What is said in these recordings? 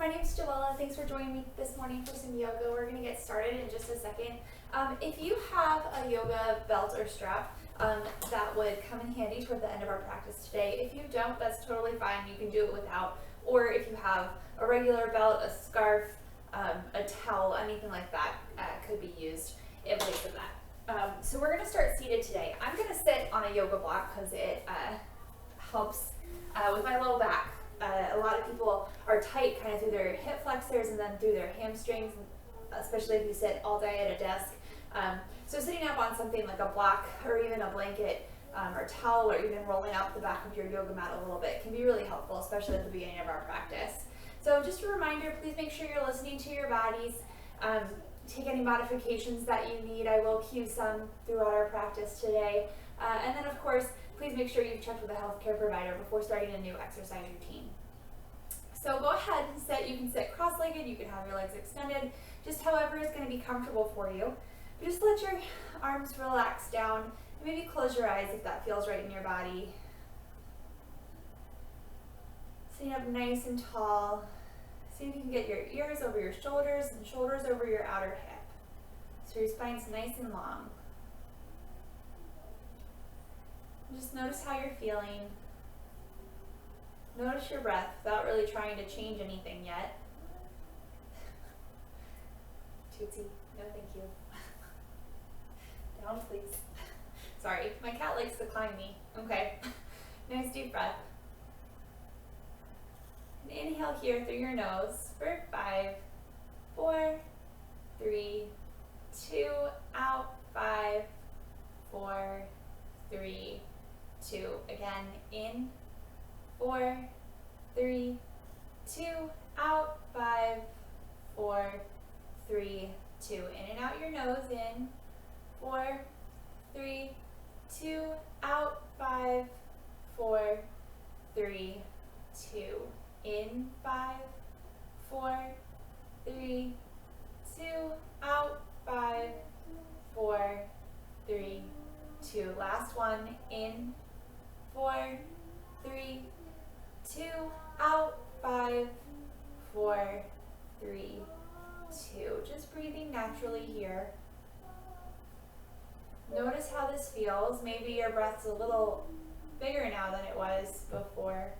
My name is Joella. Thanks for joining me this morning for some yoga. We're going to get started in just a second. If you have a yoga belt or strap, that would come in handy toward the end of our practice today. If you don't, that's totally fine. You can do it without. Or if you have a regular belt, a scarf, a towel, anything like that could be used in place of that. So we're going to start seated today. I'm going to sit on a yoga block because it helps with my low back. A lot of people are tight kind of through their hip flexors and then through their hamstrings, especially if you sit all day at a desk. So sitting up on something like a block or even a blanket or towel or even rolling out the back of your yoga mat a little bit can be really helpful, especially at the beginning of our practice. So just a reminder, please make sure you're listening to your bodies. Take any modifications that you need. I will cue some throughout our practice today. And then of course, please make sure you've checked with a healthcare provider before starting a new exercise routine. So go ahead and sit. You can sit cross-legged, you can have your legs extended, just however is going to be comfortable for you. But just let your arms relax down, and maybe close your eyes if that feels right in your body. Sitting up nice and tall. See if you can get your ears over your shoulders and shoulders over your outer hip. So your spine's nice and long. Just notice how you're feeling. Notice your breath without really trying to change anything yet. Tootsie, no thank you. Down please. Sorry, my cat likes to climb me. Okay, nice deep breath. And inhale here through your nose for 5, 4, 3, 2, out, 5, 4, 3, 2. Again, in, 4, 3, 2, out, 5, 4, 3, 2. In and out your nose, in, 4, 3, 2, out, 5, 4, 3, 2. In, 5, 4, 3, 2, out, 5, 4, 3, 2. Last one, in, 4, 3, 2, out, 5, 4, 3, 2. Just breathing naturally here. Notice how this feels. Maybe your breath's a little bigger now than it was before.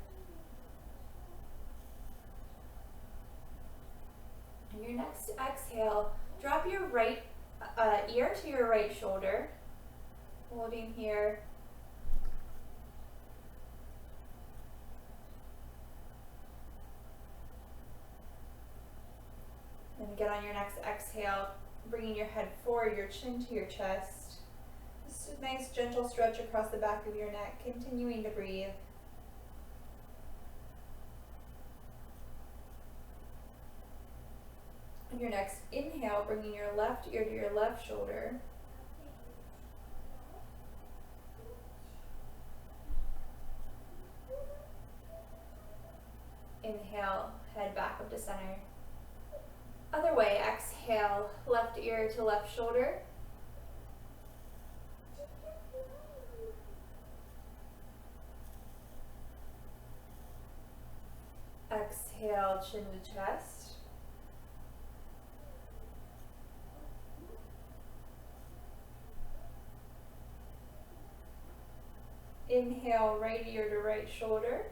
And your next exhale, drop your right ear to your right shoulder. Holding here. And again on your next exhale, bringing your head forward, your chin to your chest. Just a nice gentle stretch across the back of your neck, continuing to breathe. On your next inhale, bringing your left ear to your left shoulder. Inhale, head back up to center. Other way, exhale, left ear to left shoulder. Exhale, chin to chest. Inhale, right ear to right shoulder.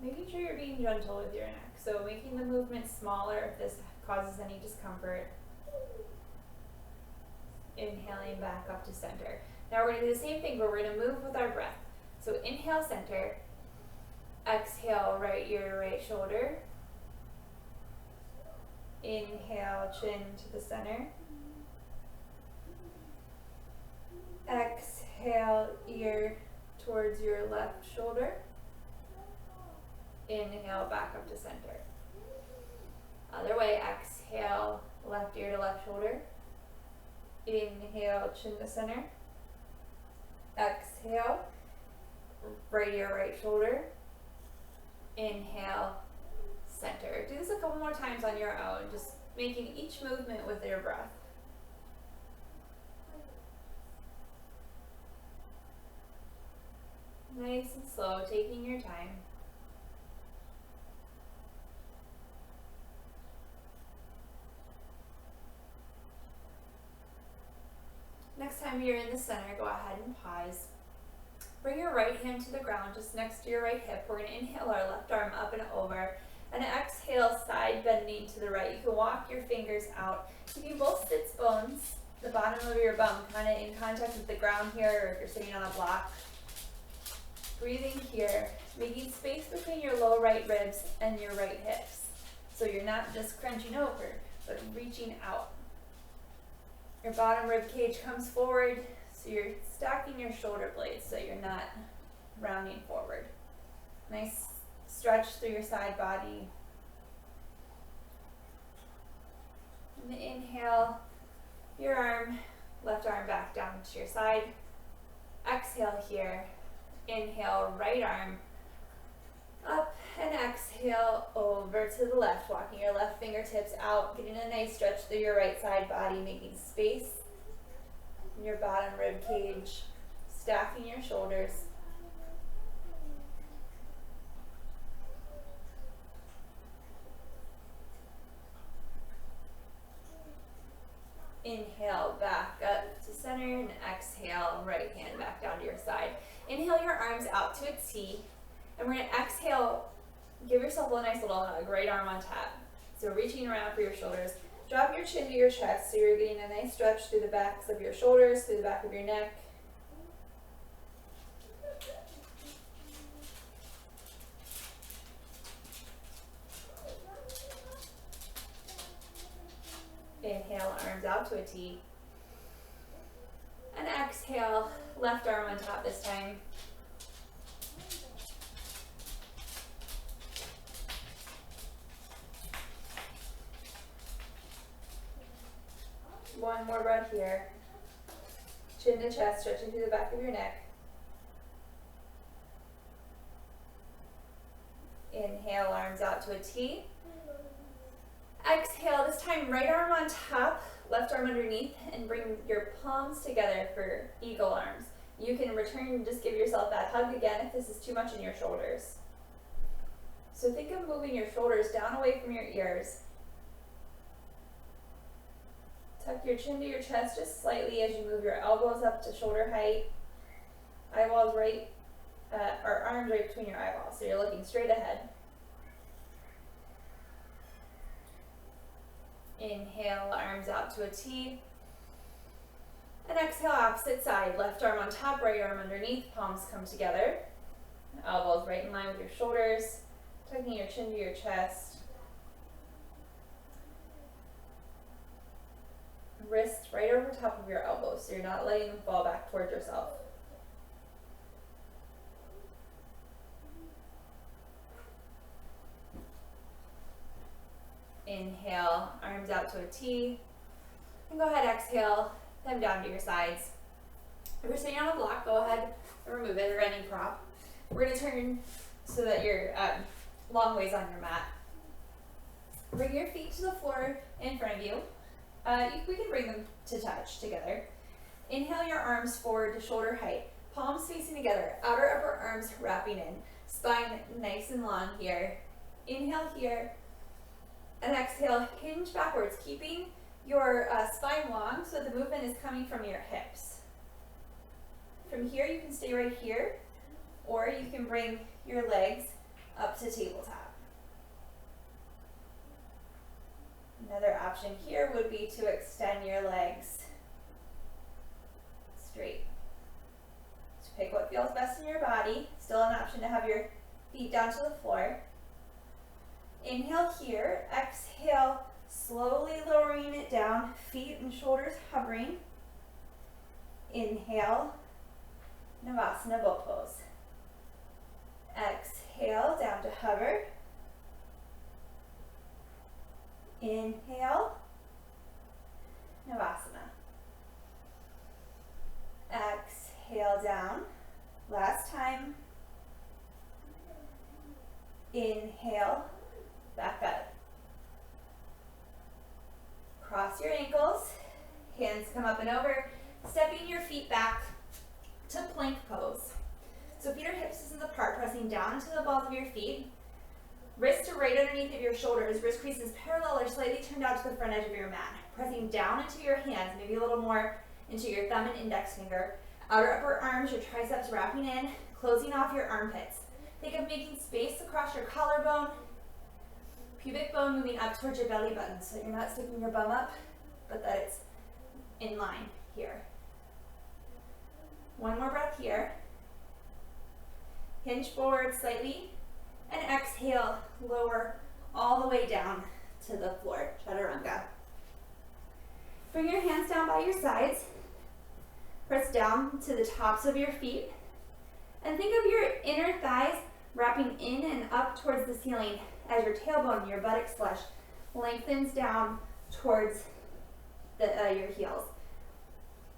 Making sure you're being gentle with your neck, so making the movement smaller if this causes any discomfort. Inhaling back up to center. Now we're going to do the same thing, but we're going to move with our breath. So inhale, center. Exhale, right ear to right shoulder. Inhale, chin to the center. Exhale, ear towards your left shoulder. Inhale, back up to center. Other way, exhale, left ear to left shoulder. Inhale, chin to center. Exhale, right ear, right shoulder. Inhale, center. Do this a couple more times on your own, just making each movement with your breath. Nice and slow, taking your time. time you're in the center, go ahead and pause. Bring your right hand to the ground just next to your right hip. We're going to inhale our left arm up and over. And exhale, side bending to the right. You can walk your fingers out. Keeping both sits bones, the bottom of your bum kind of in contact with the ground here, or if you're sitting on a block. Breathing here, making space between your low right ribs and your right hips. So you're not just crunching over, but reaching out. Your bottom rib cage comes forward, so you're stacking your shoulder blades so you're not rounding forward. Nice stretch through your side body. And inhale, your arm, left arm back down to your side. Exhale here. Inhale, right arm up, and exhale over to the left, walking your left fingertips out, getting a nice stretch through your right side body, making space in your bottom rib cage, stacking your shoulders. Inhale, back up to center, and exhale, right hand back down to your side. Inhale your arms out to a T, and we're going to exhale, give yourself a nice little hug, right arm on top. So reaching around for your shoulders. Drop your chin to your chest so you're getting a nice stretch through the backs of your shoulders, through the back of your neck. Inhale, arms out to a T. And exhale, left arm on top this time. One more breath here. Chin to chest, stretching through the back of your neck. Inhale, arms out to a T. Exhale, this time right arm on top, left arm underneath, and bring your palms together for eagle arms. You can return and just give yourself that hug again if this is too much in your shoulders. So think of moving your shoulders down away from your ears. Tuck your chin to your chest just slightly as you move your elbows up to shoulder height. Eyeballs right, or arms right between your eyeballs, so you're looking straight ahead. Inhale, arms out to a T. And exhale, opposite side. Left arm on top, right arm underneath. Palms come together. Elbows right in line with your shoulders. Tucking your chin to your chest. Wrist right over top of your elbows, so you're not letting them fall back towards yourself. Inhale, arms out to a T. And go ahead, exhale, them down to your sides. If you're sitting on a block, go ahead and remove it, or any prop. We're going to turn so that you're long ways on your mat. Bring your feet to the floor in front of you. We can bring them to touch together. Inhale your arms forward to shoulder height. Palms facing together, outer upper arms wrapping in. Spine nice and long here. Inhale here. And exhale, hinge backwards, keeping your spine long so the movement is coming from your hips. From here, you can stay right here, or you can bring your legs up to tabletop. Another option here would be to extend your legs straight. So pick what feels best in your body. Still an option to have your feet down to the floor. Inhale here, exhale, slowly lowering it down, feet and shoulders hovering. Inhale, Shavasana boat pose. Exhale, down to hover. Inhale, Shavasana. Exhale down. Last time. Inhale, back up. Cross your ankles, hands come up and over, stepping your feet back to plank pose. So feet or hips distance apart, pressing down into the balls of your feet. Wrists are right underneath of your shoulders, wrist creases parallel or slightly turned out to the front edge of your mat. Pressing down into your hands, maybe a little more into your thumb and index finger. Outer upper arms, your triceps wrapping in, closing off your armpits. Think of making space across your collarbone, pubic bone moving up towards your belly button so that you're not sticking your bum up, but that it's in line here. One more breath here. Hinge forward slightly, and exhale, lower all the way down to the floor, Chaturanga. Bring your hands down by your sides. Press down to the tops of your feet. And think of your inner thighs wrapping in and up towards the ceiling as your tailbone and your buttocks flesh lengthens down towards your heels.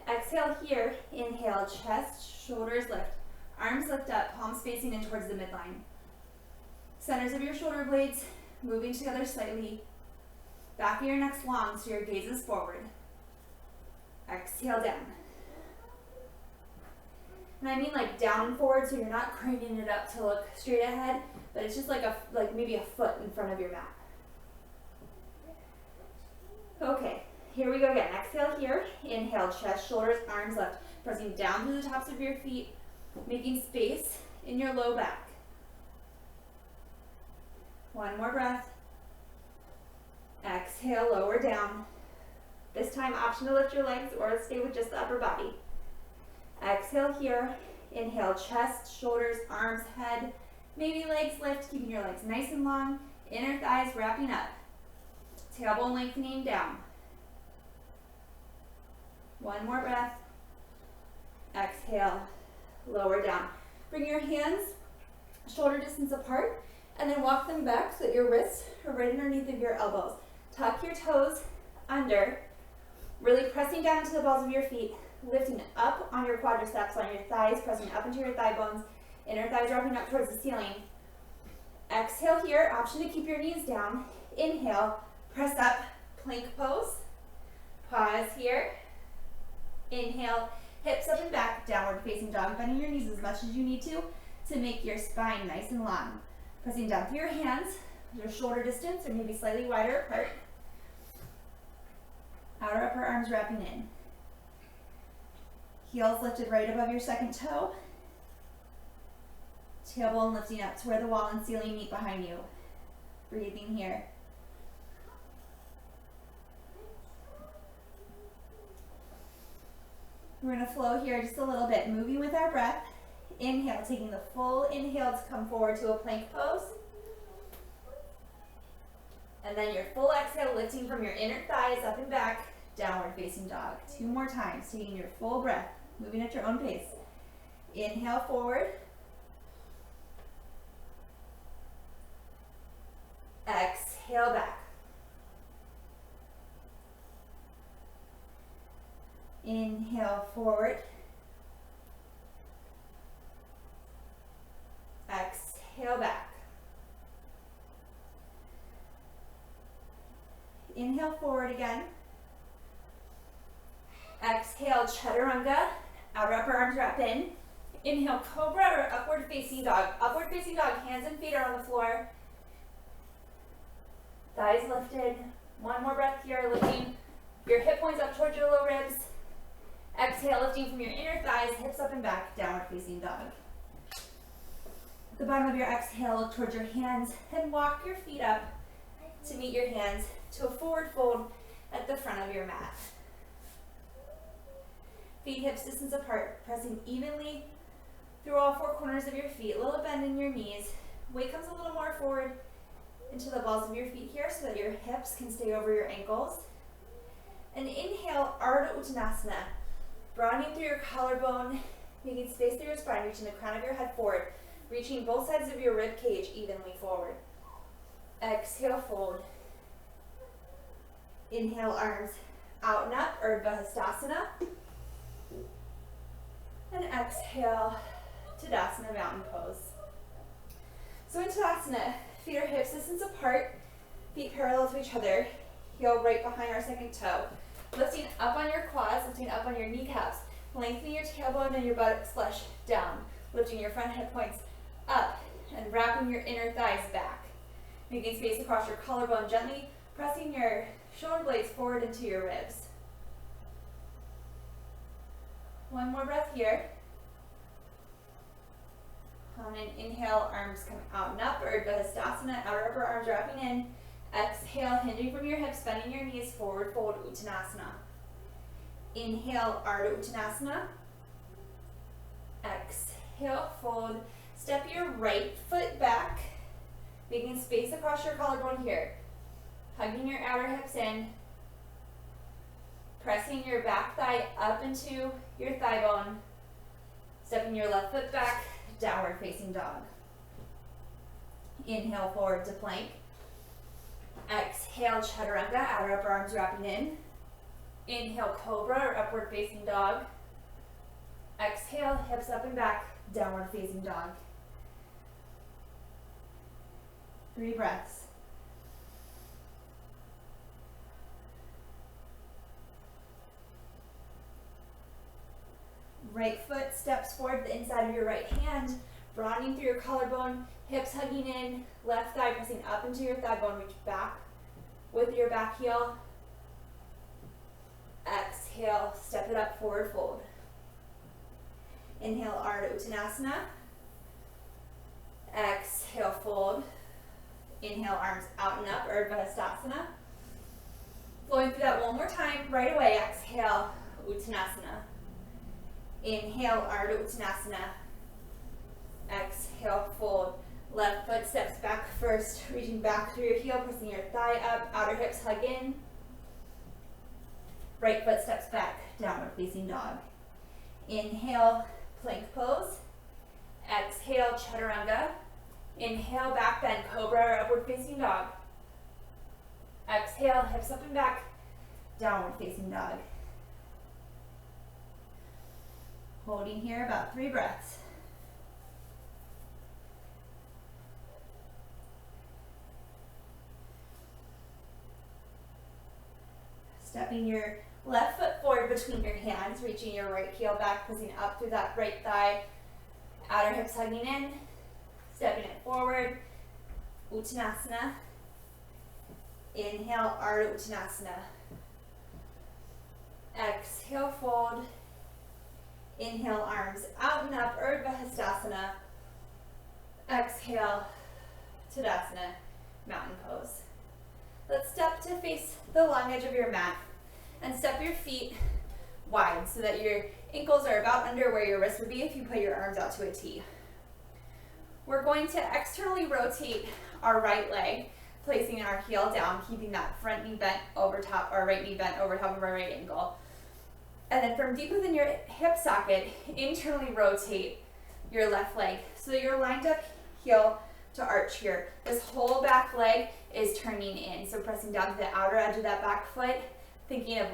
Exhale here, inhale, chest, shoulders lift, arms lift up, palms facing in towards the midline. Centers of your shoulder blades moving together slightly. Back of your neck's long so your gaze is forward. Exhale down. And I mean like down and forward, so you're not craning it up to look straight ahead, but it's just like maybe a foot in front of your mat. Okay, here we go again. Exhale here. Inhale, chest, shoulders, arms lift, pressing down through the tops of your feet, making space in your low back. One more breath. Exhale, lower down. This time, option to lift your legs or stay with just the upper body. Exhale here. Inhale, chest, shoulders, arms, head. Maybe legs lift, keeping your legs nice and long. Inner thighs wrapping up. Tailbone lengthening down. One more breath. Exhale, lower down. Bring your hands shoulder distance apart and then walk them back so that your wrists are right underneath of your elbows. Tuck your toes under, really pressing down into the balls of your feet, lifting up on your quadriceps, on your thighs, pressing up into your thigh bones, inner thighs wrapping up towards the ceiling. Exhale here, option to keep your knees down. Inhale, press up, plank pose. Pause here. Inhale, hips up and back, downward facing dog, bending your knees as much as you need to make your spine nice and long. Pressing down through your hands, your shoulder distance or maybe slightly wider apart. Outer upper arms wrapping in. Heels lifted right above your second toe. Tailbone lifting up to where the wall and ceiling meet behind you. Breathing here. We're going to flow here just a little bit, moving with our breath. Inhale, taking the full inhale to come forward to a plank pose. And then your full exhale, lifting from your inner thighs up and back, downward facing dog. 2 more times, taking your full breath, moving at your own pace. Inhale forward. Exhale back. Inhale forward. Exhale back. Inhale forward again. Exhale, Chaturanga. Outer upper arms wrap in. Inhale, Cobra or upward facing dog. Upward facing dog, hands and feet are on the floor. Thighs lifted. One more breath here, lifting your hip points up towards your low ribs. Exhale, lifting from your inner thighs, hips up and back, downward facing dog. At the bottom of your exhale, look towards your hands and walk your feet up to meet your hands to a forward fold at the front of your mat. Feet hips distance apart, pressing evenly through all 4 corners of your feet. A little bend in your knees. Weight comes a little more forward into the balls of your feet here so that your hips can stay over your ankles. And inhale, Ardha Uttanasana. Broadening through your collarbone, making space through your spine, reaching the crown of your head forward, reaching both sides of your rib cage evenly forward. Exhale, fold. Inhale, arms out and up, Urdhva. And exhale, Tadasana, mountain pose. So in Tadasana, feet are hips distance apart, feet parallel to each other, heel right behind our second toe. Lifting up on your quads, lifting up on your kneecaps, lengthening your tailbone and your buttocks flesh down, lifting your front hip points up and wrapping your inner thighs back. Making space across your collarbone, gently pressing your shoulder blades forward into your ribs. One more breath here. On an inhale, arms come out and up, Tadasana, outer upper arms wrapping in. Exhale, hinging from your hips, bending your knees, forward fold, Uttanasana. Inhale, Ardha Uttanasana. Exhale, fold. Step your right foot back, making space across your collarbone here. Hugging your outer hips in. Pressing your back thigh up into your thigh bone. Stepping your left foot back, downward facing dog. Inhale, forward to plank. Exhale, Chaturanga, outer upper arms wrapping in. Inhale, Cobra or upward facing dog. Exhale, hips up and back, downward facing dog. 3 breaths. Right foot steps forward the inside of your right hand, broadening through your collarbone, hips hugging in, left thigh pressing up into your thigh bone, reach back with your back heel. Exhale, step it up, forward fold. Inhale, Ardha Uttanasana. Exhale, fold. Inhale, arms out and up, Shavasana. Flowing through that one more time, right away, exhale, Uttanasana. Inhale, Ardha Uttanasana. Exhale, fold. Left foot steps back first, reaching back through your heel, pressing your thigh up, outer hips hug in. Right foot steps back, downward facing dog. Inhale, plank pose. Exhale, Chaturanga. Inhale, back bend, Cobra or upward facing dog. Exhale, hips up and back, downward facing dog. Holding here about 3 breaths. Stepping your left foot forward between your hands, reaching your right heel back, pushing up through that right thigh. Outer hips hugging in, stepping it forward. Uttanasana. Inhale, Ardha Uttanasana. Exhale, fold. Inhale, arms out and up, Shavasana. Exhale, Tadasana, mountain pose. Let's step to face the long edge of your mat and step your feet wide so that your ankles are about under where your wrists would be if you put your arms out to a T. We're going to externally rotate our right leg, placing our heel down, keeping that front knee bent over top, or right knee bent over top of our right ankle. And then from deep within your hip socket, internally rotate your left leg so that you're lined up heel to arch here. This whole back leg is turning in, so pressing down to the outer edge of that back foot, thinking of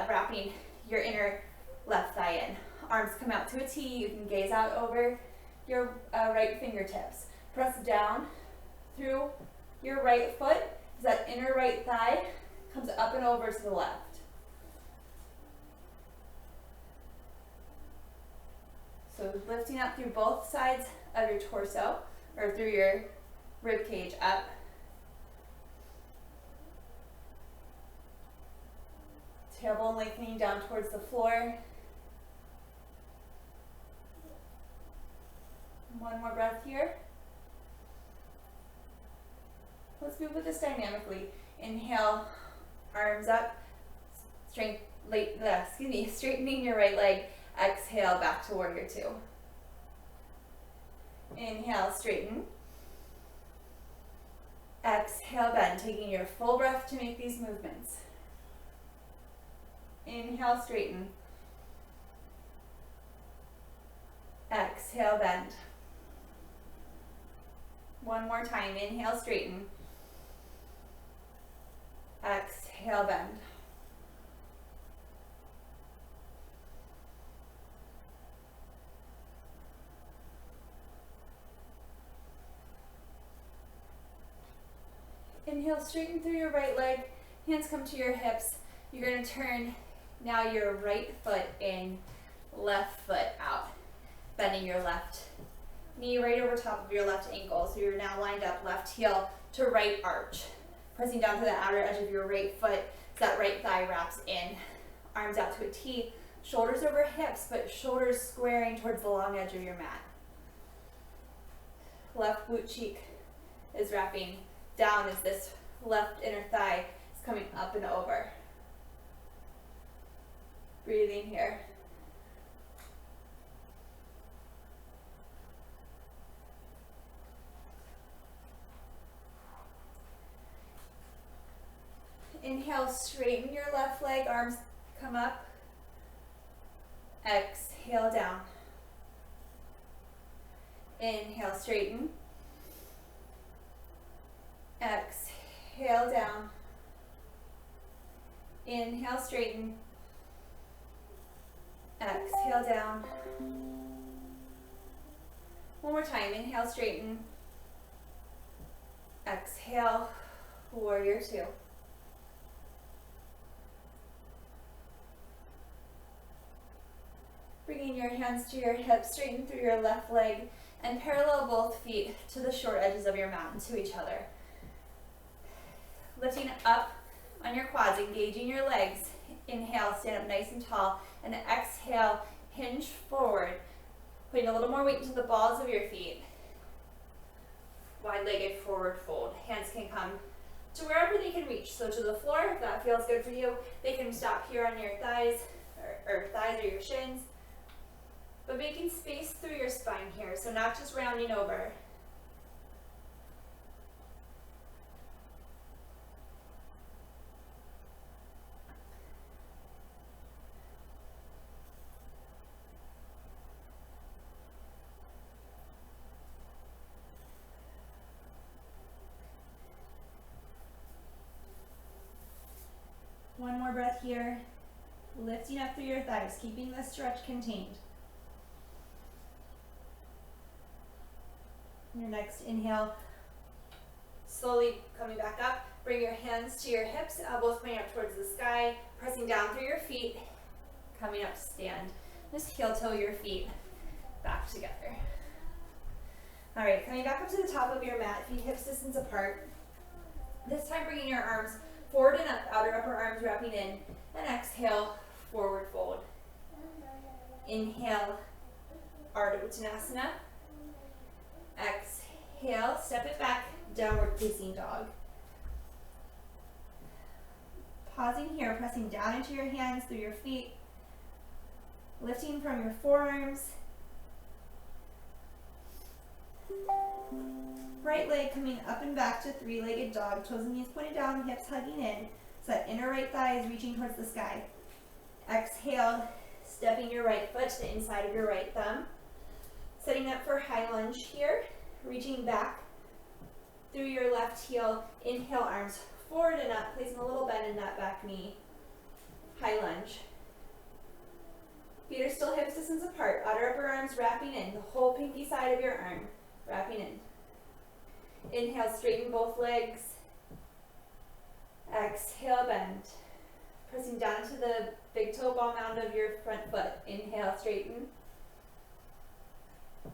wrapping your inner left thigh in. Arms come out to a T. You can gaze out over your right fingertips. Press down through your right foot as that inner right thigh comes up and over to the left. So lifting up through both sides of your torso, or through your rib cage up. Tailbone lengthening down towards the floor. One more breath here. Let's move with this dynamically. Inhale, arms up, straightening your right leg. Exhale, back to warrior 2. Inhale, straighten. Exhale, bend, taking your full breath to make these movements. Inhale, straighten. Exhale, bend. One more time. Inhale, straighten. Exhale, bend. Inhale, straighten through your right leg. Hands come to your hips. You're going to turn now your right foot in, left foot out. Bending your left knee right over top of your left ankle. So you're now lined up, left heel to right arch. Pressing down to the outer edge of your right foot so that right thigh wraps in. Arms out to a T. Shoulders over hips, but shoulders squaring towards the long edge of your mat. Left boot cheek is wrapping down as this left inner thigh is coming up and over. Breathing here. Inhale, straighten your left leg, arms come up. Exhale, down. Inhale, straighten. Exhale, down. Inhale, straighten. Exhale, down. One more time. Inhale, straighten. Exhale, warrior two. Bringing your hands to your hips, straighten through your left leg, and parallel both feet to the short edges of your mat and to each other. Lifting up on your quads, engaging your legs. Inhale, stand up nice and tall, and exhale, hinge forward, putting a little more weight into the balls of your feet. Wide-legged forward fold. Hands can come to wherever they can reach, so to the floor if that feels good for you. They can stop here on your thighs, or your shins. But making space through your spine here, so not just rounding over. One more breath here, lifting up through your thighs, keeping the stretch contained. Your next inhale, slowly coming back up, bring your hands to your hips, elbows pointing up towards the sky, pressing down through your feet, coming up to stand. Just heel toe your feet back together. All right, coming back up to the top of your mat, feet hips distance apart. This time bringing your arms forward and up, outer upper arms wrapping in, and exhale, forward fold. Inhale, Uttanasana. Exhale, step it back, downward facing dog. Pausing here, pressing down into your hands through your feet, lifting from your forearms. Right leg coming up and back to three-legged dog, toes and knees pointed down, hips hugging in, so that inner right thigh is reaching towards the sky. Exhale, stepping your right foot to the inside of your right thumb. Setting up for high lunge here, reaching back through your left heel. Inhale, arms forward and up, placing a little bend in that back knee. High lunge. Feet are still hips distance apart, outer upper arms wrapping in, the whole pinky side of your arm wrapping in. Inhale, straighten both legs. Exhale, bend. Pressing down into the big toe ball mound of your front foot. Inhale, straighten.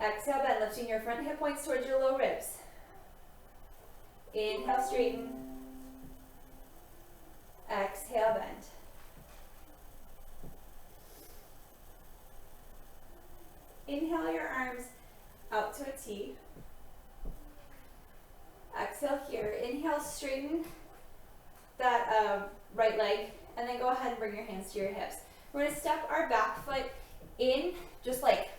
Exhale, bend, lifting your front hip points towards your low ribs. Inhale, straighten. Exhale, bend. Inhale your arms out to a T. Exhale here. Inhale, straighten that right leg, and then go ahead and bring your hands to your hips. We're going to step our back foot in just like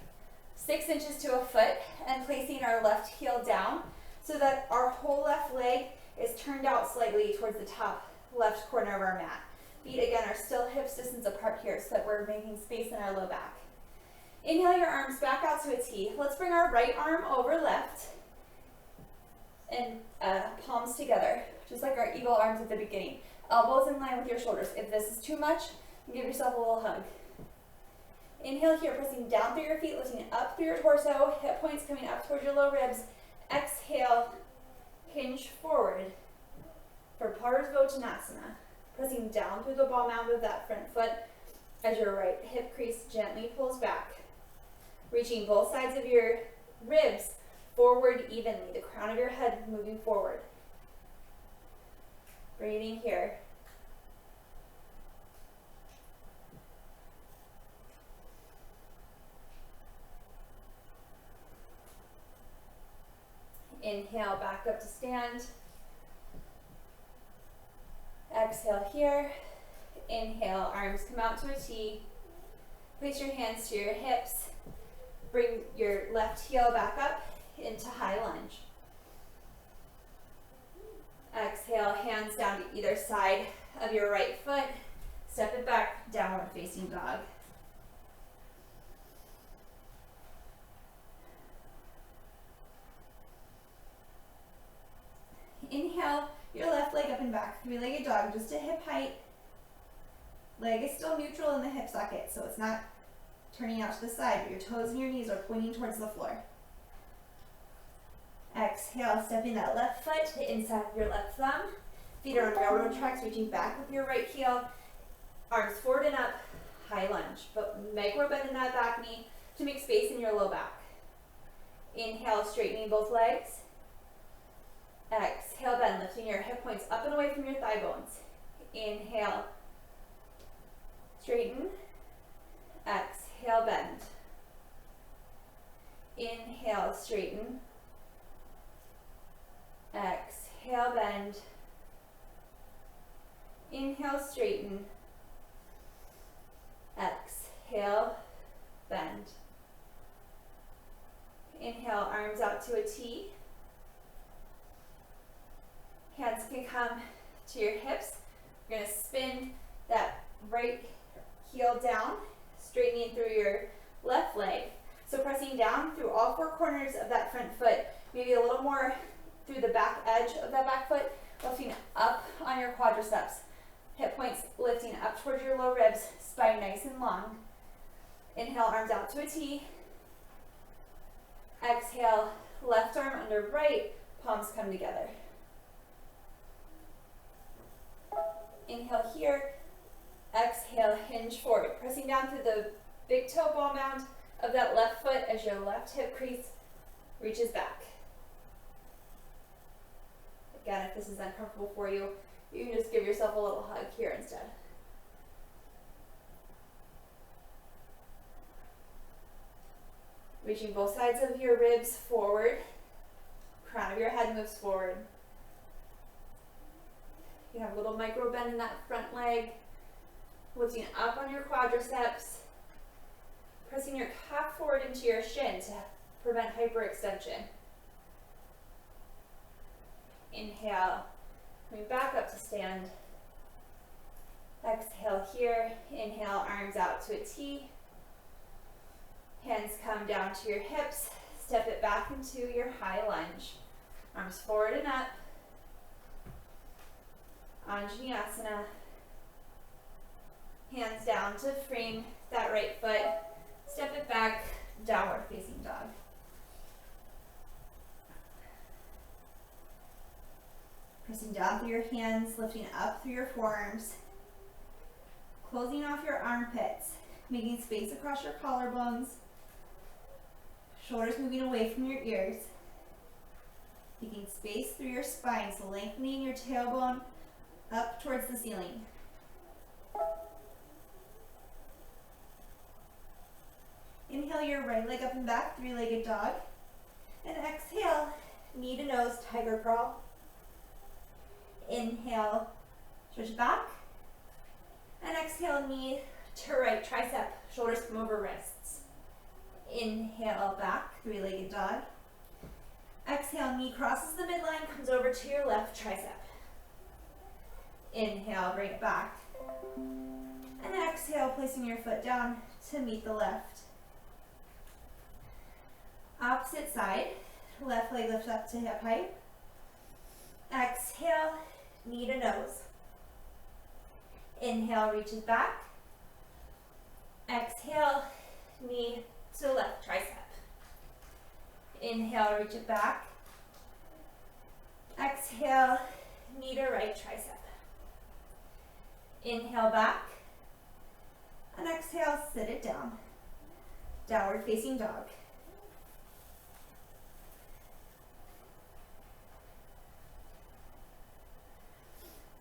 6 inches to a foot and placing our left heel down so that our whole left leg is turned out slightly towards the top left corner of our mat. Feet again are still hips distance apart here so that we're making space in our low back. Inhale your arms back out to a T. Let's bring our right arm over left and palms together, just like our eagle arms at the beginning. Elbows in line with your shoulders. If this is too much, give yourself a little hug. Inhale here, pressing down through your feet, lifting up through your torso, hip points coming up towards your low ribs. Exhale, hinge forward for Uttanasana. Pressing down through the ball mound of that front foot as your right hip crease gently pulls back. Reaching both sides of your ribs forward evenly, the crown of your head moving forward. Breathing here. Inhale, back up to stand. Exhale here. Inhale, arms come out to a T. Place your hands to your hips. Bring your left heel back up into high lunge. Exhale, hands down to either side of your right foot. Step it back, downward facing dog. Inhale, your left leg up and back, three-legged dog, just to hip height. Leg is still neutral in the hip socket, so it's not turning out to the side, but your toes and your knees are pointing towards the floor. Exhale, stepping that left foot to the inside of your left thumb. Feet are on railroad tracks, reaching back with your right heel. Arms forward and up, high lunge, but micro bend in that back knee to make space in your low back. Inhale, straightening both legs. Exhale, bend, lifting your hip points up and away from your thigh bones. Inhale, straighten. Exhale, bend. Inhale, straighten. Exhale, bend. Inhale, straighten. Exhale, bend. Inhale, arms out to a T. Hands can come to your hips. You're going to spin that right heel down, straightening through your left leg. So pressing down through all four corners of that front foot, maybe a little more through the back edge of that back foot, lifting up on your quadriceps. Hip points lifting up towards your low ribs, spine nice and long. Inhale, arms out to a T. Exhale, left arm under right, palms come together. Inhale here. Exhale, hinge forward, pressing down through the big toe ball mound of that left foot as your left hip crease reaches back. Again, if this is uncomfortable for you, you can just give yourself a little hug here instead. Reaching both sides of your ribs forward, crown of your head moves forward. You have a little micro bend in that front leg, lifting up on your quadriceps, pressing your calf forward into your shin to prevent hyperextension. Inhale, coming back up to stand. Exhale here, inhale, arms out to a T. Hands come down to your hips, step it back into your high lunge. Arms forward and up. Untitled. Hands down to frame that right foot. Step it back, downward facing dog. Pressing down through your hands, lifting up through your forearms. Closing off your armpits, making space across your collarbones. Shoulders moving away from your ears. Making space through your spine, so lengthening your tailbone up towards the ceiling. Inhale your right leg up and back, three-legged dog. And exhale, knee to nose, tiger crawl. Inhale, stretch back. And exhale, knee to right tricep, shoulders come over wrists. Inhale, back, three-legged dog. Exhale, knee crosses the midline, comes over to your left tricep. Inhale, bring it back. And exhale, placing your foot down to meet the left. Opposite side, left leg lift up to hip height. Exhale, knee to nose. Inhale, reaches back. Exhale, knee to left tricep. Inhale, reach it back. Exhale, knee to right tricep. Inhale back. And exhale, sit it down. Downward facing dog.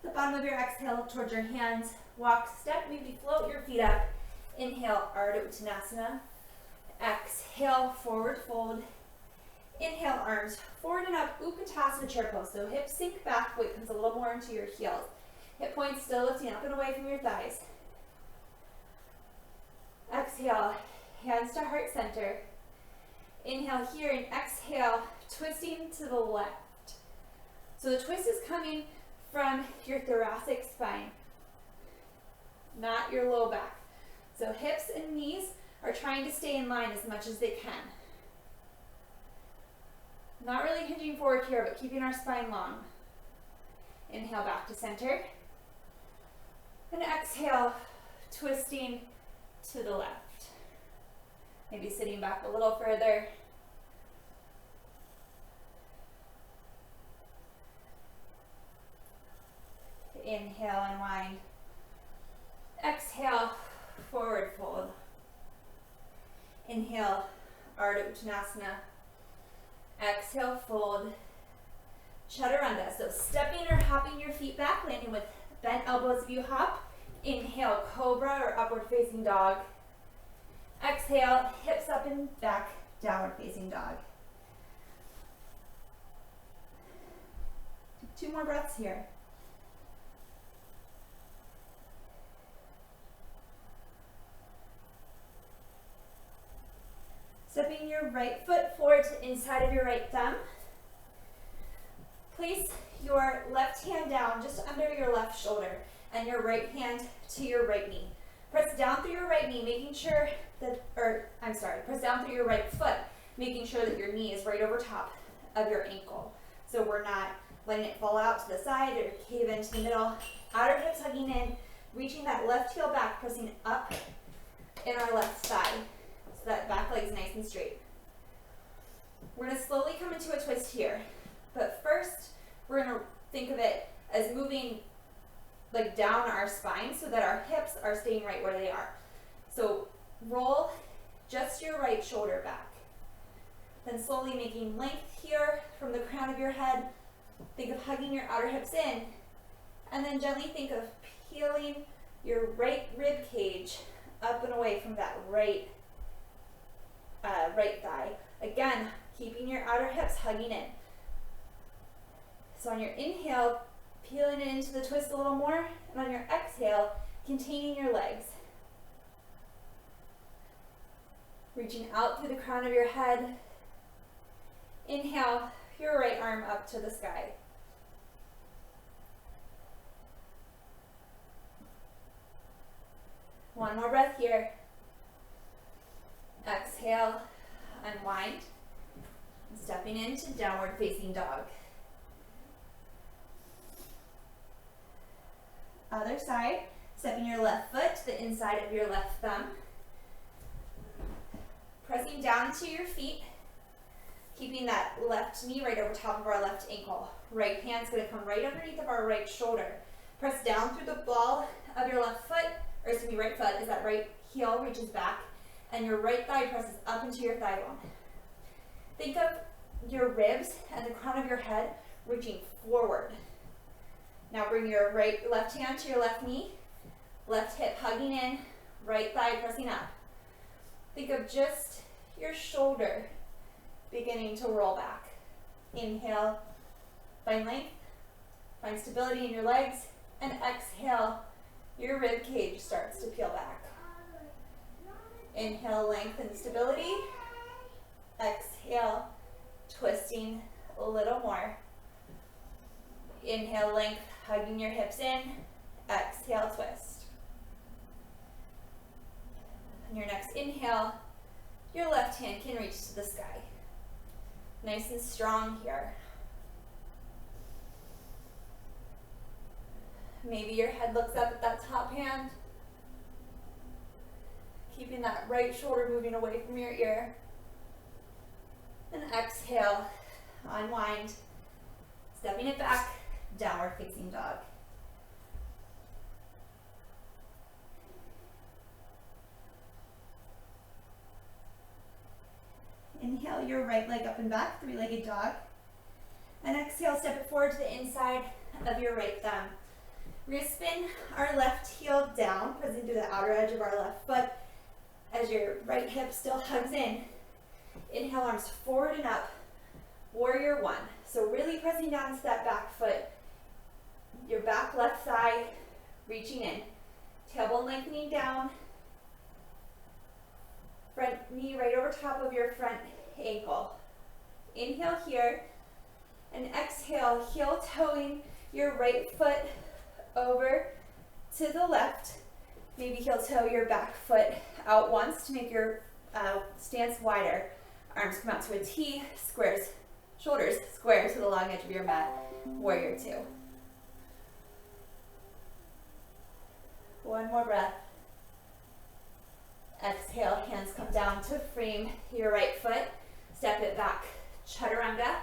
The bottom of your exhale, look towards your hands. Walk, step, maybe float your feet up. Inhale, Uttanasana. Exhale, forward fold. Inhale, arms forward and up, Uttanasana chair pose. So hips sink back, weight comes a little more into your heels. Hip points still lifting up and away from your thighs. Exhale, hands to heart center. Inhale here and exhale, twisting to the left. So the twist is coming from your thoracic spine, not your low back. So hips and knees are trying to stay in line as much as they can. Not really hinging forward here, but keeping our spine long. Inhale back to center. And exhale, twisting to the left. Maybe sitting back a little further. Inhale, unwind. Exhale, forward fold. Inhale, Ardha Uttanasana. Exhale, fold. Chaturanga. So stepping or hopping your feet back, landing with bent elbows if you hop. Inhale, cobra or upward facing dog. Exhale, hips up and back, downward facing dog. 2 more breaths here. Stepping your right foot forward to the inside of your right thumb. Place your left hand down just under your left shoulder and your right hand to your right knee. Press down through your right knee, making sure that, press down through your right foot, making sure that your knee is right over top of your ankle. So we're not letting it fall out to the side or cave into the middle. Outer hips hugging in, reaching that left heel back, pressing up in our left thigh. So that back leg is nice and straight. We're going to slowly come into a twist here. But first, we're going to think of it as moving like down our spine so that our hips are staying right where they are. So roll just your right shoulder back. Then slowly making length here from the crown of your head. Think of hugging your outer hips in. And then gently think of peeling your right rib cage up and away from that right thigh. Again, keeping your outer hips hugging in. So on your inhale, peeling it into the twist a little more, and on your exhale, containing your legs. Reaching out through the crown of your head. Inhale, your right arm up to the sky. One more breath here. Exhale, unwind. Stepping into downward facing dog. Other side, stepping your left foot to the inside of your left thumb. Pressing down to your feet, keeping that left knee right over top of our left ankle. Right hand's going to come right underneath of our right shoulder. Press down through the ball of your left foot, or excuse me, right foot as that right heel reaches back, and your right thigh presses up into your thigh bone. Think of your ribs and the crown of your head reaching forward. Now bring your left hand to your left knee, left hip hugging in, right thigh pressing up. Think of just your shoulder beginning to roll back. Inhale, find length, find stability in your legs, and exhale, your rib cage starts to peel back. Inhale, length and stability. Exhale, twisting a little more. Inhale, length, hugging your hips in. Exhale, twist. On your next inhale, your left hand can reach to the sky. Nice and strong here. Maybe your head looks up at that top hand. Keeping that right shoulder moving away from your ear. And exhale, unwind. Stepping it back, downward facing dog. Inhale your right leg up and back, three-legged dog. And exhale, step it forward to the inside of your right thumb. We're going to spin our left heel down, pressing through the outer edge of our left foot as your right hip still hugs in. Inhale, arms forward and up, Warrior one. So really pressing down into that back foot, your back left thigh reaching in, tailbone lengthening down, front knee right over top of your front ankle. Inhale here, and exhale, heel toeing your right foot over to the left. Maybe heel toe your back foot out once to make your stance wider. Arms come out to a T, squares, shoulders square to the long edge of your mat. Warrior two. One more breath. Exhale, hands come down to frame your right foot. Step it back. Chaturanga.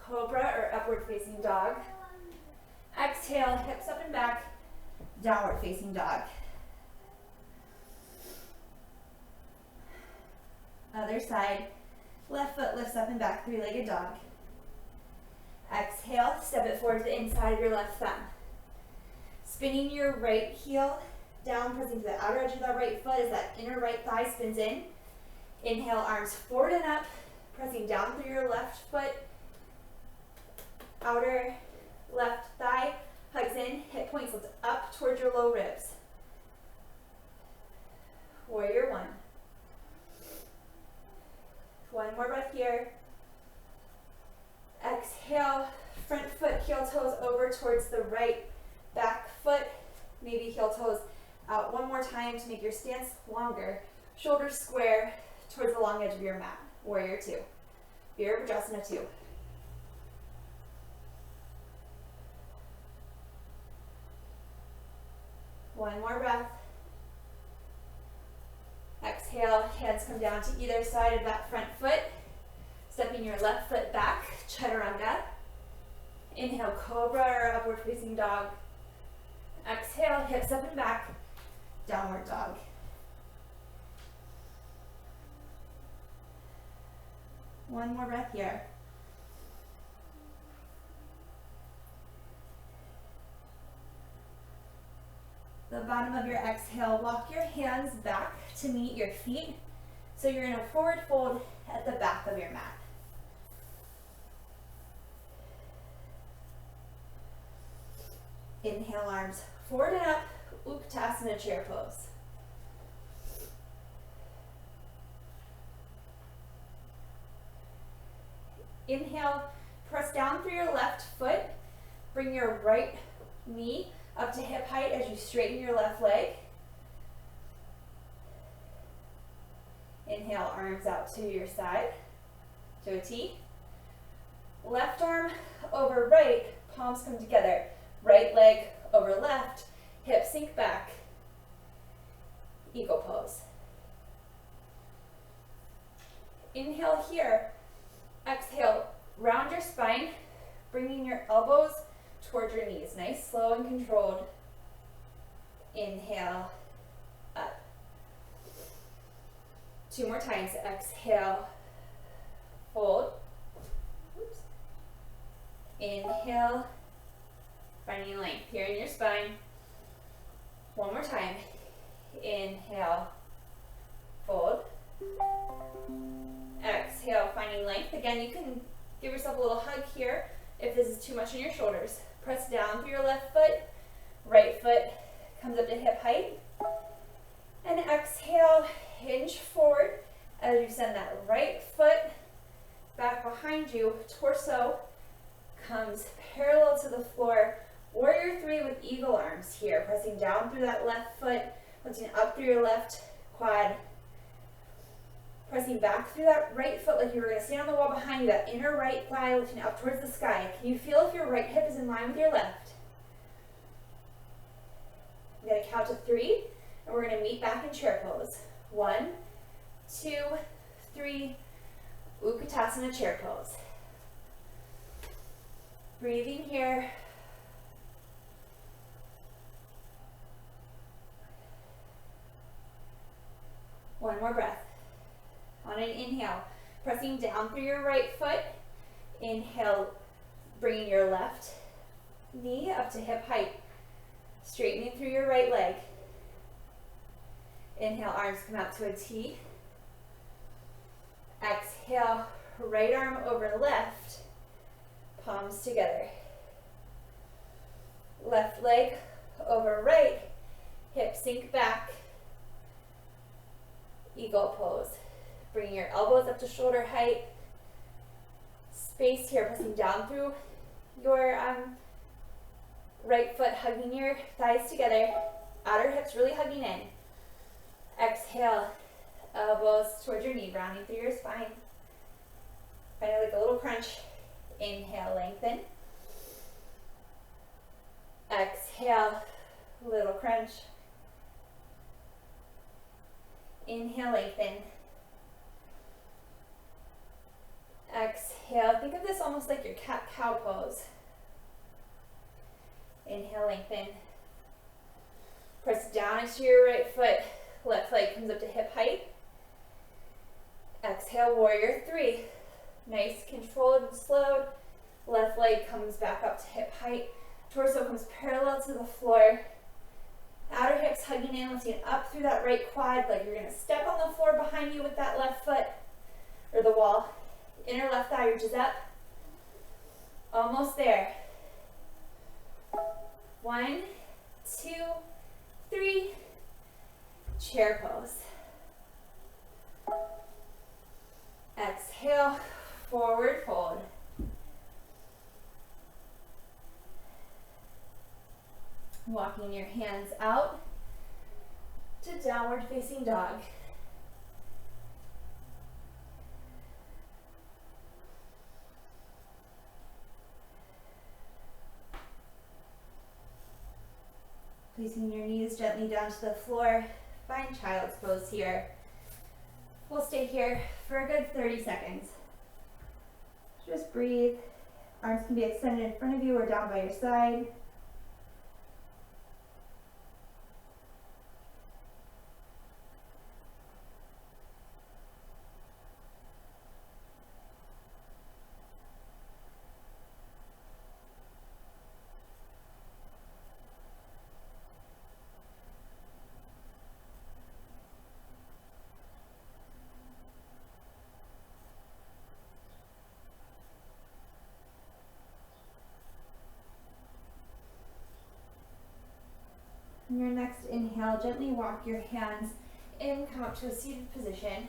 Cobra or upward facing dog. Exhale, hips up and back. Downward facing dog. Other side. Left foot lifts up and back, three-legged dog. Exhale, step it forward to the inside of your left thumb. Spinning your right heel down, pressing to the outer edge of that right foot as that inner right thigh spins in. Inhale, arms forward and up, pressing down through your left foot. Outer left thigh hugs in, hip points lift up towards your low ribs. Warrior one. One more breath here. Exhale, front foot, heel toes over towards the right back foot. Maybe heel toes out one more time to make your stance longer. Shoulders square towards the long edge of your mat. Warrior two. Virabhadrasana two. One more breath. Exhale, hands come down to either side of that front foot. Stepping your left foot back, Chaturanga. Inhale, Cobra or upward facing dog. Exhale, hips up and back, downward dog. One more breath here. The bottom of your exhale, walk your hands back to meet your feet. So you're in a forward fold at the back of your mat. Inhale, arms forward and up, Uttanasana chair pose. Inhale, press down through your left foot, bring your right knee up to hip height as you straighten your left leg. Inhale, arms out to your side, to a T. Left arm over right, palms come together. Right leg over left, hips sink back. Eagle pose. Inhale here. Exhale, round your spine, bringing your elbows towards your knees. Nice, slow and controlled. Inhale, up. Two more times. Exhale, fold. Oops. Inhale, finding length here in your spine. One more time. Inhale, fold. Exhale, finding length. Again, you can give yourself a little hug here if this is too much in your shoulders. Press down through your left foot. Right foot comes up to hip height. And exhale, hinge forward as you send that right foot back behind you. Torso comes parallel to the floor. Warrior three with eagle arms here. Pressing down through that left foot, lifting up through your left quad. Pressing back through that right foot like you were going to stand on the wall behind you. That inner right thigh lifting up towards the sky. Can you feel if your right hip is in line with your left? I'm going to count to 3, and we're going to meet back in chair pose. 1, 2, 3, Uttanasana chair pose. Breathing here. One more breath. On an inhale, pressing down through your right foot. Inhale, bringing your left knee up to hip height. Straightening through your right leg. Inhale, arms come out to a T. Exhale, right arm over left, palms together. Left leg over right, hips sink back. Eagle pose. Bring your elbows up to shoulder height. Space here, pressing down through your right foot, hugging your thighs together. Outer hips really hugging in. Exhale, elbows towards your knee, rounding through your spine. Kind of like a little crunch. Inhale, lengthen. Exhale, little crunch. Inhale, lengthen. Exhale, think of this almost like your cat-cow pose. Inhale, lengthen. Press down into your right foot. Left leg comes up to hip height. Exhale, warrior three. Nice, controlled and slowed. Left leg comes back up to hip height. Torso comes parallel to the floor. Outer hips hugging in, lifting up through that right quad, like you're going to step on the floor behind you with that left foot, or the wall. Inner left thigh reaches up. Almost there. 1, 2, 3. Chair pose. Exhale, forward fold. Walking your hands out to downward facing dog. Placing your knees gently down to the floor. Find child's pose here. We'll stay here for a good 30 seconds. Just breathe. Arms can be extended in front of you or down by your side. On your next inhale, gently walk your hands in, come up to a seated position,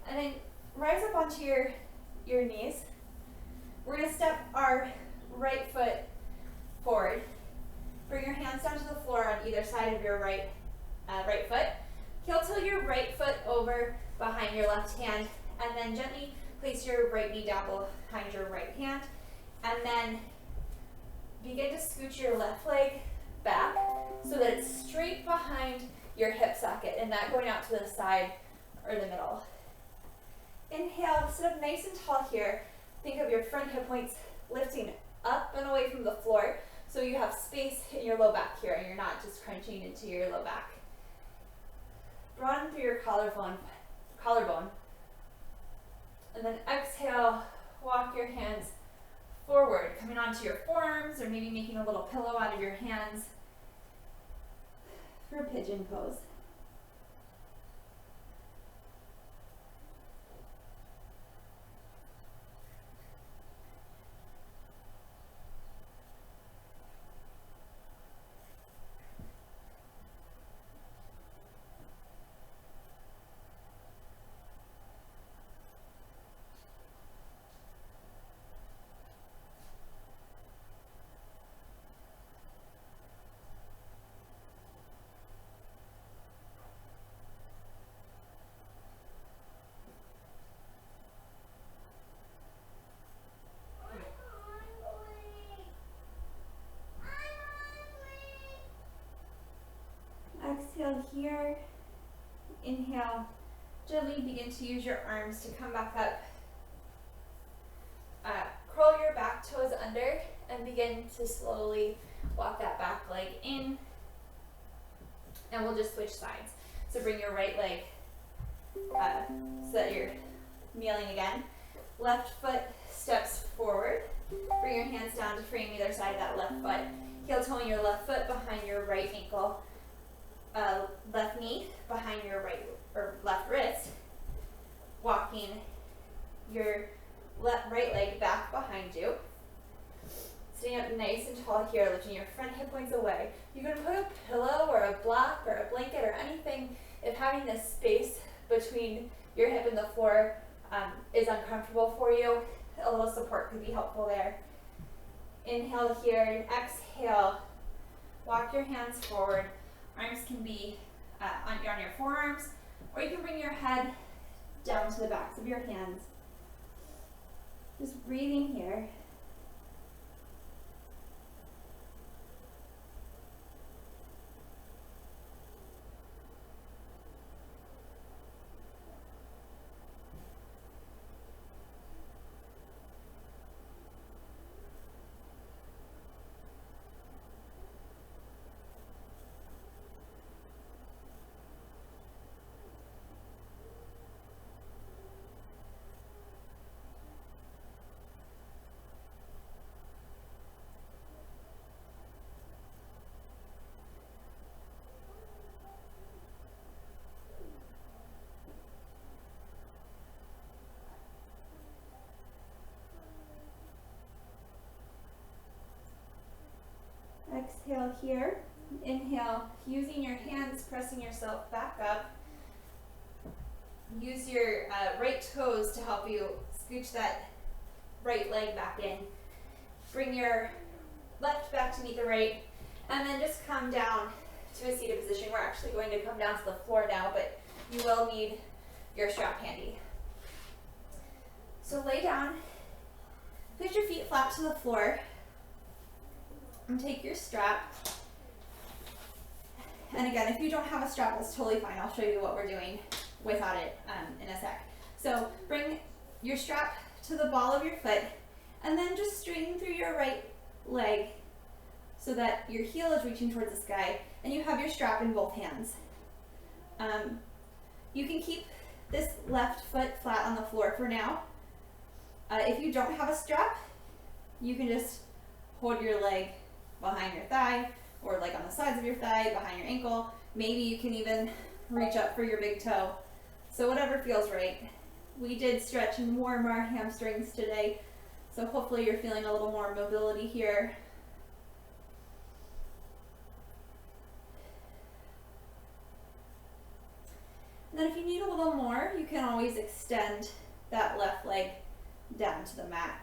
and then rise up onto your knees. We're going to step our right foot forward. Bring your hands down to the floor on either side of your right foot. Heel till your right foot over behind your left hand, and then gently place your right knee down behind your right hand, and then begin to scoot your left leg back so that it's straight behind your hip socket and not going out to the side or the middle. Inhale, sit up nice and tall here. Think of your front hip points lifting up and away from the floor so you have space in your low back here and you're not just crunching into your low back. Broaden through your collarbone. And then exhale, walk your hands forward, coming onto your forearms or maybe making a little pillow out of your hands for pigeon pose. Exhale here. Inhale. Gently begin to use your arms to come back up. Curl your back toes under and begin to slowly walk that back leg in. And we'll just switch sides. So bring your right leg so that you're kneeling again. Left foot steps forward. Bring your hands down to frame either side of that left foot. Heel toeing your left foot behind your right ankle. Left knee behind your right or left wrist, walking your right leg back behind you. Staying up nice and tall here, lifting your front hip points away. You can put a pillow or a block or a blanket or anything if having this space between your hip and the floor is uncomfortable for you. A little support could be helpful there. Inhale here, exhale. Walk your hands forward. Arms can be on your forearms, or you can bring your head down to the backs of your hands. Just breathing here. Exhale here. Inhale, using your hands, pressing yourself back up. Use your right toes to help you scooch that right leg back in. Bring your left back to meet the right, and then just come down to a seated position. We're actually going to come down to the floor now, but you will need your strap handy. So lay down, put your feet flat to the floor, and take your strap. And again, if you don't have a strap, that's totally fine. I'll show you what we're doing without it in a sec. So bring your strap to the ball of your foot, and then just straighten through your right leg so that your heel is reaching towards the sky, and you have your strap in both hands. You can keep this left foot flat on the floor for now. If you don't have a strap, you can just hold your leg behind your thigh, or like on the sides of your thigh, behind your ankle. Maybe you can even reach up for your big toe. So whatever feels right. We did stretch and warm our hamstrings today, so hopefully you're feeling a little more mobility here. And then if you need a little more, you can always extend that left leg down to the mat.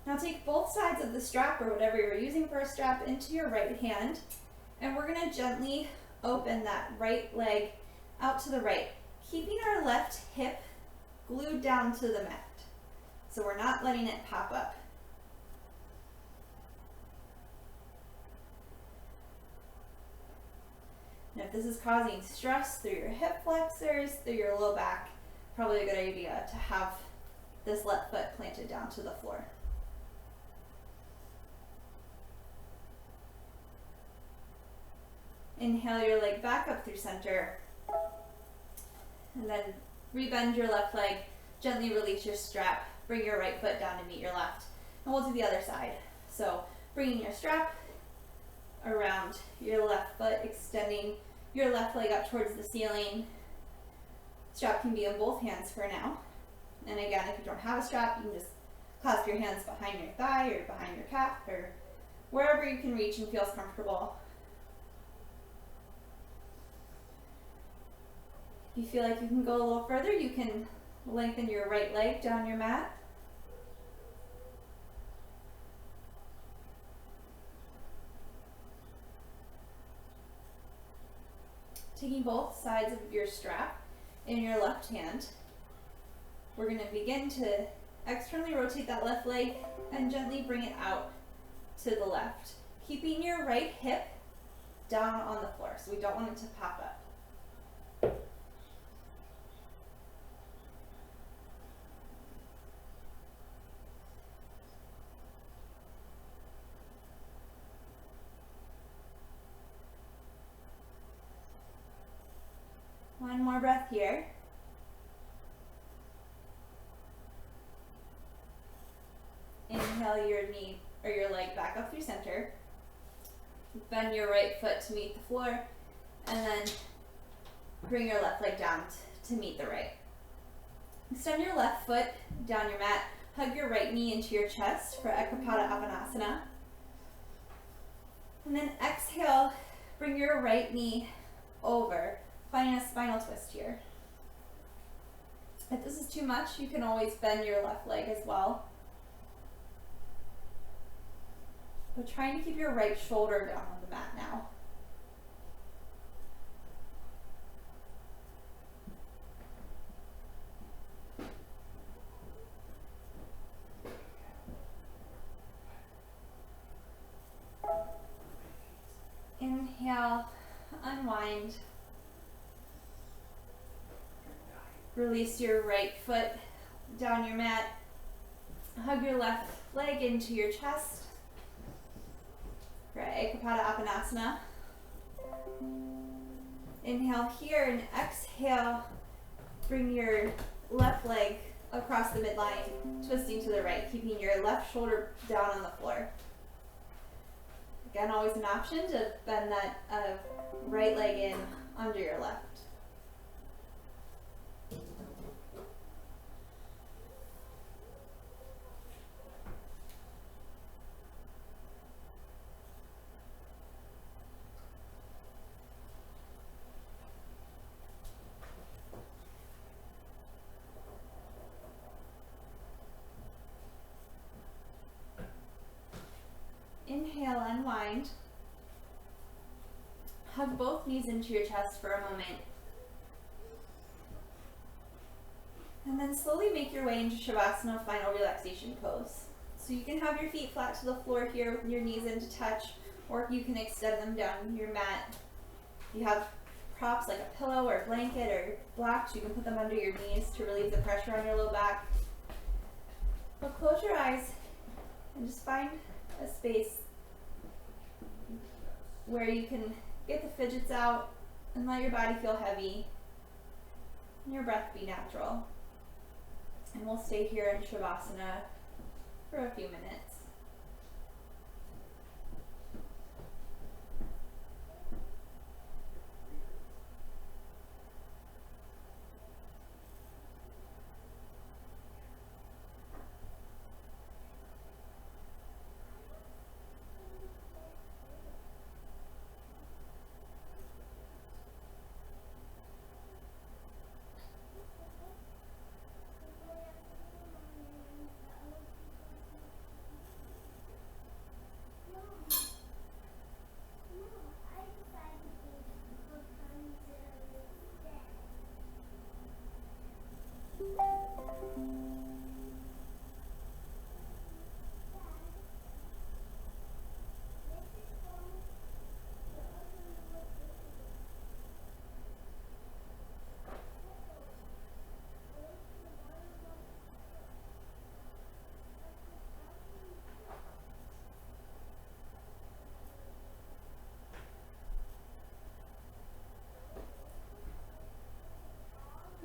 Now take both sides of the strap, or whatever you're using for a strap, into your right hand, and we're going to gently open that right leg out to the right, keeping our left hip glued down to the mat. So we're not letting it pop up. And if this is causing stress through your hip flexors, through your low back, probably a good idea to have this left foot planted down to the floor. Inhale your leg back up through center, and then rebend your left leg, gently release your strap, bring your right foot down to meet your left, and we'll do the other side. So bringing your strap around your left foot, extending your left leg up towards the ceiling. Strap can be in both hands for now. And again, if you don't have a strap, you can just clasp your hands behind your thigh or behind your calf, or wherever you can reach and feels comfortable. If you feel like you can go a little further, you can lengthen your right leg down your mat. Taking both sides of your strap in your left hand, we're going to begin to externally rotate that left leg and gently bring it out to the left, keeping your right hip down on the floor, so we don't want it to pop up. One more breath here. Inhale your knee or your leg back up through center. bend your right foot to meet the floor, and then bring your left leg down to meet the right. Extend your left foot down your mat. Hug your right knee into your chest for Uttanasana. And then exhale, bring your right knee over, finding a spinal twist here. If this is too much, you can always bend your left leg as well. But trying to keep your right shoulder down on the mat now. Inhale, unwind. Release your right foot down your mat. Hug your left leg into your chest for Uttanasana. Inhale here and exhale. Bring your left leg across the midline, twisting to the right, keeping your left shoulder down on the floor. Again, always an option to bend that right leg in under your left. Inhale, unwind. Hug both knees into your chest for a moment. And then slowly make your way into Shavasana, final relaxation pose. So you can have your feet flat to the floor here with your knees into touch, or you can extend them down your mat. If you have props like a pillow or a blanket or blocks, you can put them under your knees to relieve the pressure on your low back. But close your eyes and just find a space where you can get the fidgets out and let your body feel heavy and your breath be natural. And we'll stay here in Shavasana for a few minutes.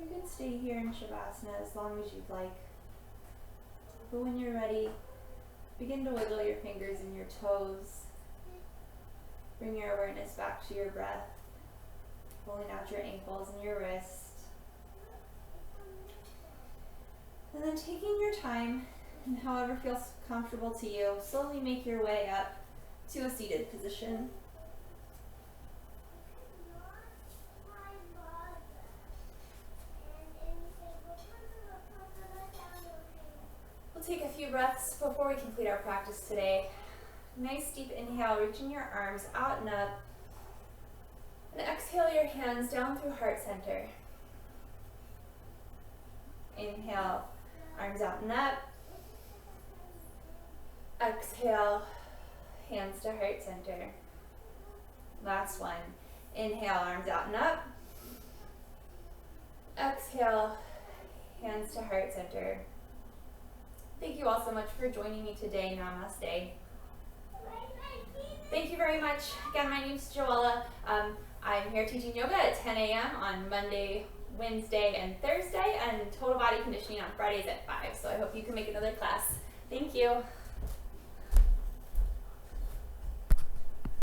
You can stay here in Shavasana as long as you'd like. But when you're ready, begin to wiggle your fingers and your toes. Bring your awareness back to your breath, pulling out your ankles and your wrist. And then taking your time, and however feels comfortable to you, slowly make your way up to a seated position. We'll take a few breaths before we complete our practice today. Nice deep inhale, reaching your arms out and up. And exhale your hands down through heart center. Inhale, arms out and up. Exhale, hands to heart center. Last one. Inhale, arms out and up. Exhale, hands to heart center. Thank you all so much for joining me today. Namaste. Thank you very much. Again, my name is Joella. I'm here teaching yoga at 10 a.m. on Monday, Wednesday, and Thursday, and total body conditioning on Fridays at 5. So I hope you can make another class. Thank you.